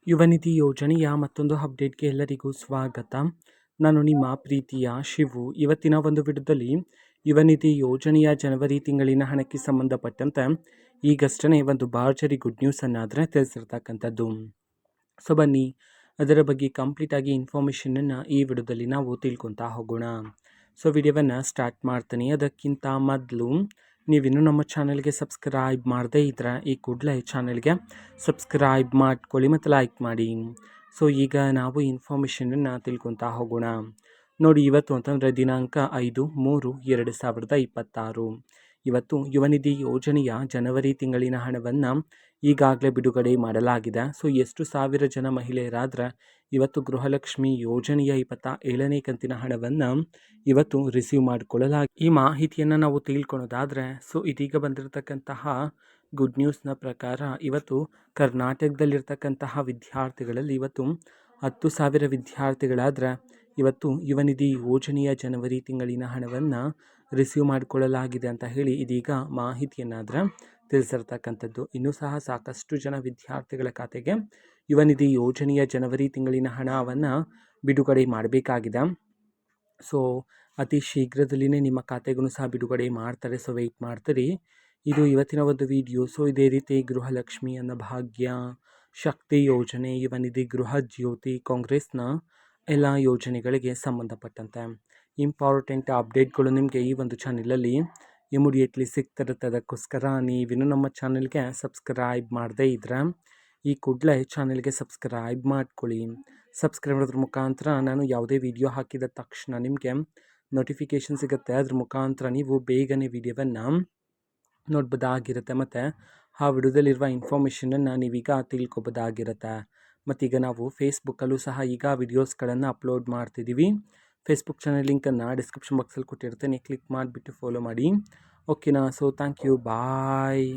ಯುವನಿಧಿ ಯೋಜನೆಯ ಮತ್ತೊಂದು ಅಪ್ಡೇಟ್ಗೆ ಎಲ್ಲರಿಗೂ ಸ್ವಾಗತ. ನಾನು ನಿಮ್ಮ ಪ್ರೀತಿಯ ಶಿವು. ಇವತ್ತಿನ ಒಂದು ವಿಡಿಯೋದಲ್ಲಿ ಯುವನಿಧಿ ಯೋಜನೆಯ ಜನವರಿ ತಿಂಗಳಿನ ಹಣಕ್ಕೆ ಸಂಬಂಧಪಟ್ಟಂತೆ ಈಗಷ್ಟೇ ಒಂದು ಭರ್ಜರಿ ಗುಡ್ ನ್ಯೂಸನ್ನು ಆದರೆ ತಿಳಿಸಿರ್ತಕ್ಕಂಥದ್ದು. ಸೊ ಬನ್ನಿ ಅದರ ಬಗ್ಗೆ ಕಂಪ್ಲೀಟಾಗಿ ಇನ್ಫಾರ್ಮೇಷನನ್ನು ಈ ವಿಡಿಯೋದಲ್ಲಿ ನಾವು ತಿಳ್ಕೊತಾ ಹೋಗೋಣ. ಸೊ ವಿಡಿಯೋವನ್ನು ಸ್ಟಾರ್ಟ್ ಮಾಡ್ತೀನಿ. ಅದಕ್ಕಿಂತ ಮೊದಲು ನೀವಿನ್ನೂ ನಮ್ಮ ಚಾನಲ್ಗೆ ಸಬ್ಸ್ಕ್ರೈಬ್ ಮಾಡದೇ ಇದ್ದರೆ ಈ ಕೂಡಲೇ ಚಾನಲ್ಗೆ ಸಬ್ಸ್ಕ್ರೈಬ್ ಮಾಡ್ಕೊಳ್ಳಿ ಮತ್ತು ಲೈಕ್ ಮಾಡಿ. ಸೊ ಈಗ ನಾವು ಇನ್ಫಾರ್ಮೇಷನನ್ನು ತಿಳ್ಕೊತಾ ಹೋಗೋಣ. ನೋಡಿ, ಇವತ್ತು ಅಂತಂದರೆ ದಿನಾಂಕ 5/3/2026 ಇವತ್ತು ಯುವನಿಧಿ ಯೋಜನೆಯ ಜನವರಿ ತಿಂಗಳಿನ ಹಣವನ್ನು ಈಗಾಗಲೇ ಬಿಡುಗಡೆ ಮಾಡಲಾಗಿದೆ. ಸೊ ಎಷ್ಟು ಸಾವಿರ ಜನ ಮಹಿಳೆಯರಾದರೆ ಇವತ್ತು ಗೃಹಲಕ್ಷ್ಮಿ ಯೋಜನೆಯ 27ನೇ ಕಂತಿನ ಹಣವನ್ನು ಇವತ್ತು ರಿಸೀವ್ ಮಾಡಿಕೊಳ್ಳಲಾಗಿದೆ. ಈ ಮಾಹಿತಿಯನ್ನು ನಾವು ತಿಳ್ಕೊಳ್ಳೋದಾದರೆ ಸೊ ಇದೀಗ ಬಂದಿರತಕ್ಕಂತಹ ಗುಡ್ ನ್ಯೂಸ್ನ ಪ್ರಕಾರ ಇವತ್ತು ಕರ್ನಾಟಕದಲ್ಲಿರ್ತಕ್ಕಂತಹ ವಿದ್ಯಾರ್ಥಿಗಳಲ್ಲಿ ಇವತ್ತು 10,000 ವಿದ್ಯಾರ್ಥಿಗಳಾದರೆ ಇವತ್ತು ಯುವನಿಧಿ ಯೋಜನೆಯ ಜನವರಿ ತಿಂಗಳಿನ ಹಣವನ್ನು ರಿಸೀವ್ ಮಾಡಿಕೊಳ್ಳಲಾಗಿದೆ ಅಂತ ಹೇಳಿ ಇದೀಗ ಮಾಹಿತಿಯನ್ನಾದರೆ ತಿಳಿಸಿರ್ತಕ್ಕಂಥದ್ದು. ಇನ್ನೂ ಸಹ ಸಾಕಷ್ಟು ಜನ ವಿದ್ಯಾರ್ಥಿಗಳ ಖಾತೆಗೆ ಯುವನಿಧಿ ಯೋಜನೆಯ ಜನವರಿ ತಿಂಗಳಿನ ಹಣವನ್ನು ಬಿಡುಗಡೆ ಮಾಡಬೇಕಾಗಿದೆ. ಸೊ ಅತಿ ಶೀಘ್ರದಲ್ಲಿಯೇ ನಿಮ್ಮ ಖಾತೆಗೂ ಸಹ ಬಿಡುಗಡೆ ಮಾಡ್ತಾರೆ. ಸೊ ವೆಯ್ಟ್ ಮಾಡ್ತೀರಿ. ಇದು ಇವತ್ತಿನ ಒಂದು ವಿಡಿಯೋ. ಸೊ ಇದೇ ರೀತಿ ಗೃಹಲಕ್ಷ್ಮಿ, ಅನ್ನಭಾಗ್ಯ, ಶಕ್ತಿ ಯೋಜನೆ, ಯುವನಿಧಿ, ಗೃಹ ಜ್ಯೋತಿ, ಕಾಂಗ್ರೆಸ್ನ ಎಲ್ಲ ಯೋಜನೆಗಳಿಗೆ ಸಂಬಂಧಪಟ್ಟಂತೆ ಇಂಪಾರ್ಟೆಂಟ್ ಅಪ್ಡೇಟ್ಗಳು ನಿಮಗೆ ಈ ಒಂದು ಚಾನಲಲ್ಲಿ ಇಮಿಡಿಯೇಟ್ಲಿ ಸಿಗ್ತಿರುತ್ತೆ. ಅದಕ್ಕೋಸ್ಕರ ನೀವಿನ್ನೂ ನಮ್ಮ ಚಾನಲ್ಗೆ ಸಬ್ಸ್ಕ್ರೈಬ್ ಮಾಡದೇ ಇದ್ದರೆ ಈ ಕೂಡಲೇ ಚಾನಲ್ಗೆ ಸಬ್ಸ್ಕ್ರೈಬ್ ಮಾಡ್ಕೊಳ್ಳಿ. ಸಬ್ಸ್ಕ್ರೈಬ್ ಮಾಡೋದ್ರ ಮುಖಾಂತರ ನಾನು ಯಾವುದೇ ವಿಡಿಯೋ ಹಾಕಿದ ತಕ್ಷಣ ನಿಮಗೆ ನೋಟಿಫಿಕೇಷನ್ ಸಿಗುತ್ತೆ. ಅದ್ರ ಮುಖಾಂತರ ನೀವು ಬೇಗನೆ ವಿಡಿಯೋವನ್ನು ನೋಡ್ಬೋದಾಗಿರುತ್ತೆ ಮತ್ತು ಆ ವಿಡಿಯೋದಲ್ಲಿರುವ ಇನ್ಫಾರ್ಮೇಷನನ್ನು ನೀವೀಗ ತಿಳ್ಕೊಬೋದಾಗಿರುತ್ತೆ. ಮತ್ತೀಗ ನಾವು ಫೇಸ್ಬುಕ್ಕಲ್ಲೂ ಸಹ ಈಗ ವಿಡಿಯೋಸ್ಗಳನ್ನು ಅಪ್ಲೋಡ್ ಮಾಡ್ತಿದ್ದೀವಿ. ಫೇಸ್ಬುಕ್ ಚಾನಲ್ ಲಿಂಕನ್ನು ಡಿಸ್ಕ್ರಿಪ್ಷನ್ ಬಾಕ್ಸಲ್ಲಿ ಕೊಟ್ಟಿರ್ತೇನೆ. ಕ್ಲಿಕ್ ಮಾಡಿಬಿಟ್ಟು ಫಾಲೋ ಮಾಡಿ. ಓಕೆನಾ? So thank you, bye.